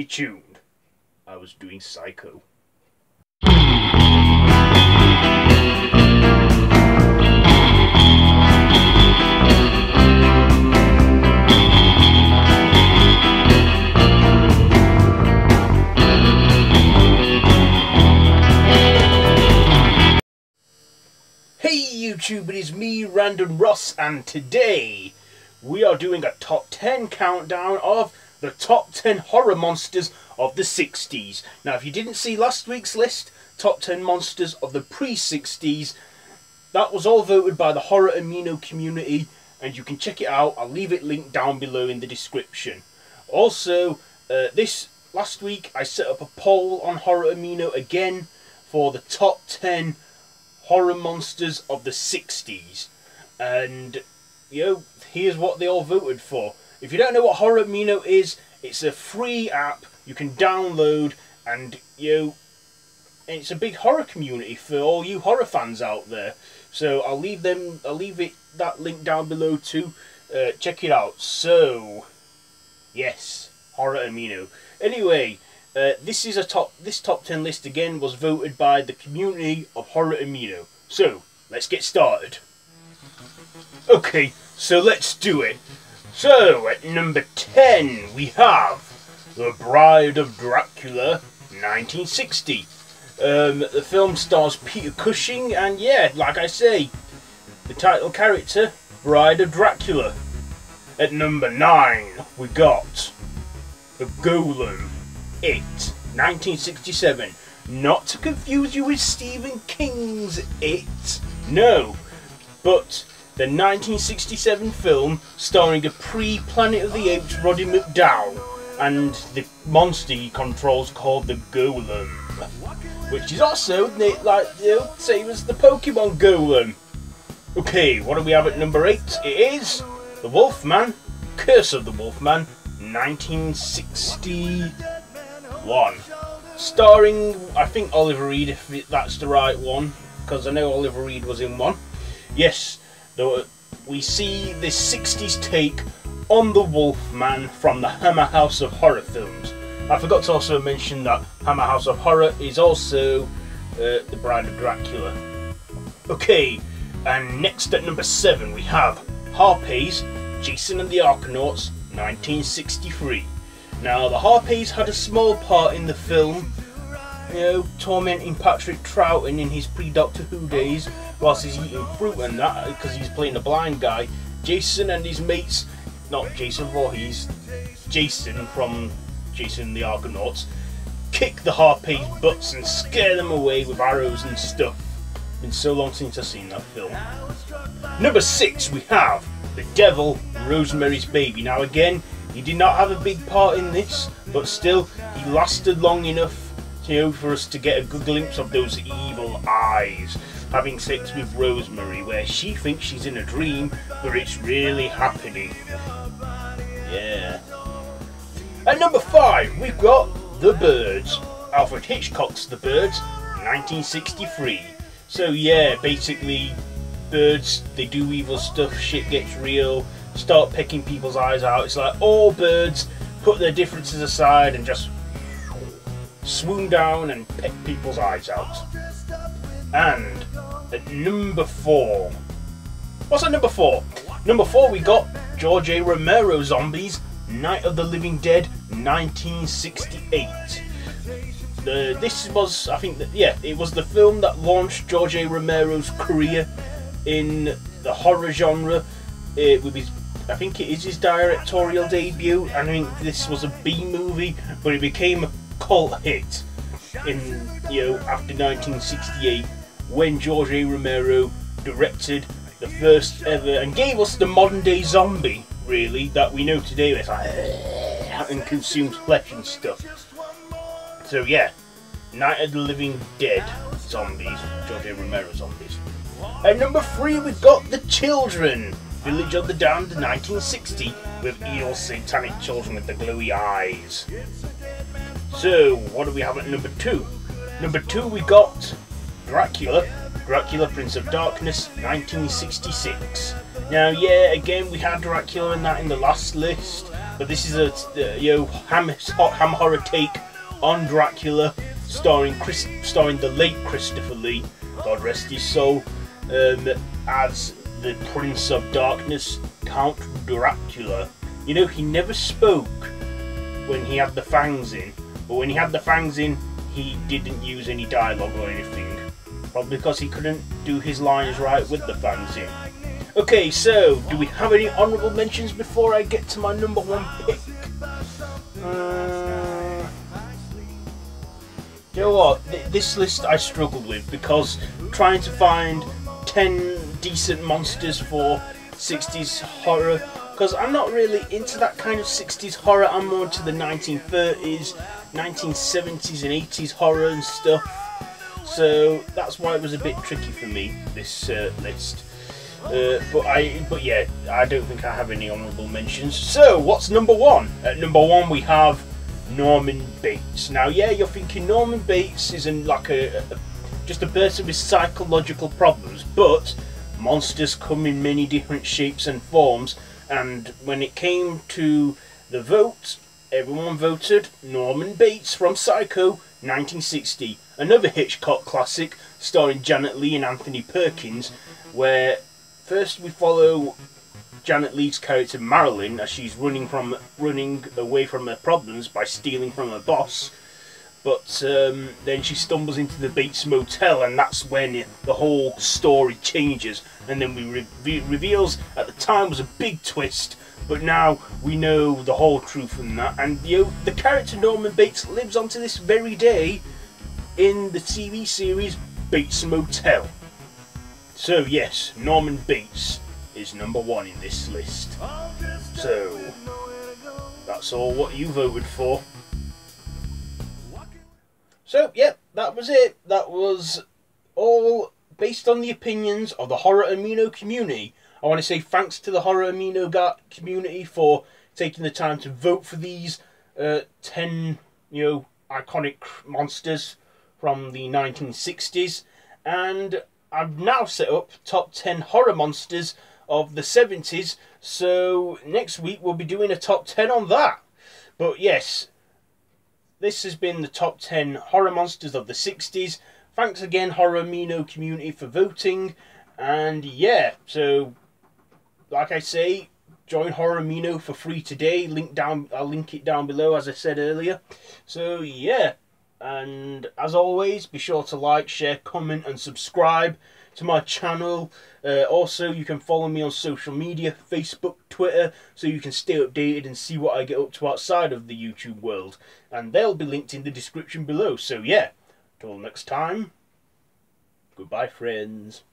tuned. I was doing Psycho. Hey YouTube, it is me, Random Ross, and today we are doing a top 10 countdown of the top 10 horror monsters of the 60s. Now, if you didn't see last week's list, top 10 monsters of the pre-60s, that was all voted by the Horror Amino community, and you can check it out. I'll leave it linked down below in the description. Also, last week I set up a poll on Horror Amino again for the top 10 horror monsters of the 60s, and here's what they all voted for. If you don't know what Horror Amino is, it's a free app you can download, and it's a big horror community for all you horror fans out there. So I'll leave that link down below too. Check it out. So yes, Horror Amino. Anyway, this top 10 list again was voted by the community of Horror Amino. So let's get started. Okay, so let's do it. So at number 10 we have The Bride of Dracula, 1960. The film stars Peter Cushing, and yeah, like I say, the title character, Bride of Dracula. At number 9 we got The Golem, It, 1967. Not to confuse you with Stephen King's It, no, but the 1967 film starring a pre-Planet of the Apes Roddy McDowall and the monster he controls called the Golem, which is also same as the Pokemon Golem. Okay, what do we have at number 8? It is The Wolfman, Curse of the Wolfman, 1961. Starring, I think, Oliver Reed, if that's the right one, because I know Oliver Reed was in one. Yes, we see this 60s take on the Wolfman from the Hammer House of Horror films. I forgot to also mention that Hammer House of Horror is also The Bride of Dracula. Okay, and next at number 7 we have Harpies, Jason and the Argonauts, 1963. Now, the Harpies had a small part in the film, tormenting Patrick Troughton in his pre-Doctor Who days whilst he's eating fruit and that, because he's playing a blind guy. Jason and his mates, not Jason Voorhees, Jason from Jason and the Argonauts, kick the Harpies' butts and scare them away with arrows and stuff. Been so long since I've seen that film. Number 6 we have The Devil, Rosemary's Baby. Now again, he did not have a big part in this, but still, he lasted long enough, for us to get a good glimpse of those evil eyes having sex with Rosemary, where she thinks she's in a dream, but it's really happening. Yeah. At number 5, we've got The Birds, Alfred Hitchcock's The Birds, 1963. So yeah, basically, birds, they do evil stuff, shit gets real, start pecking people's eyes out. It's like all birds put their differences aside and just swoon down and peck people's eyes out. And at number 4, what's at number 4? Number 4 we got George A. Romero Zombies, Night of the Living Dead, 1968. This was, I think, it was the film that launched George A. Romero's career in the horror genre with his, I think it is his directorial debut. I think this was a B movie, but it became a cult hit in after 1968 when George A. Romero directed the first ever and gave us the modern day zombie, really, that we know today. It's like and consumes flesh and stuff. So yeah, Night of the Living Dead Zombies, George A. Romero Zombies. At number 3 we've got The Children, Village of the Damned, 1960, with evil satanic children with the glowy eyes. So, what do we have at number 2? Number 2 we got Dracula, Prince of Darkness, 1966. Now, yeah, again, we had Dracula in the last list, But this is a ham horror take on Dracula, starring the late Christopher Lee, God rest his soul, as the Prince of Darkness, Count Dracula. You know, he never spoke when he had the fangs in, but when he had the fangs in, he didn't use any dialogue or anything. Probably because he couldn't do his lines right with the fangs in. Okay, so, do we have any honourable mentions before I get to my number one pick? You know what, this list I struggled with, because trying to find 10 decent monsters for 60s horror, because I'm not really into that kind of 60s horror. I'm more into the 1930s, 1970s and 80s horror and stuff. So that's why it was a bit tricky for me, this list. But yeah, I don't think I have any honourable mentions. So what's number one? At number one we have Norman Bates. Now, yeah, you're thinking Norman Bates isn't like just a person with psychological problems, but monsters come in many different shapes and forms, and when it came to the vote, everyone voted Norman Bates from Psycho 1960, another Hitchcock classic starring Janet Leigh and Anthony Perkins, where first we follow Janet Leigh's character Marilyn as she's running away from her problems by stealing from her boss, but then she stumbles into the Bates Motel, and that's when the whole story changes, and then we reveals at the time was a big twist, but now we know the whole truth from that, and the character Norman Bates lives on to this very day in the TV series Bates Motel. So yes, Norman Bates is number one in this list. So that's all what you voted for. So yep, that was it. That was all based on the opinions of the Horror Amino community. I want to say thanks to the Horror Amino community for taking the time to vote for these 10 iconic monsters from the 1960s, and I've now set up top 10 horror monsters of the 70s, so next week we'll be doing a top 10 on that. But yes, this has been the top 10 horror monsters of the 60s. Thanks again, Horror Amino community, for voting. And yeah, so like I say, join Horror Amino for free today. I'll link it down below, as I said earlier. So yeah, and as always, be sure to like, share, comment and subscribe to my channel. Also, you can follow me on social media, Facebook, Twitter, so you can stay updated and see what I get up to outside of the YouTube world, and they'll be linked in the description below. So yeah, till next time, goodbye friends.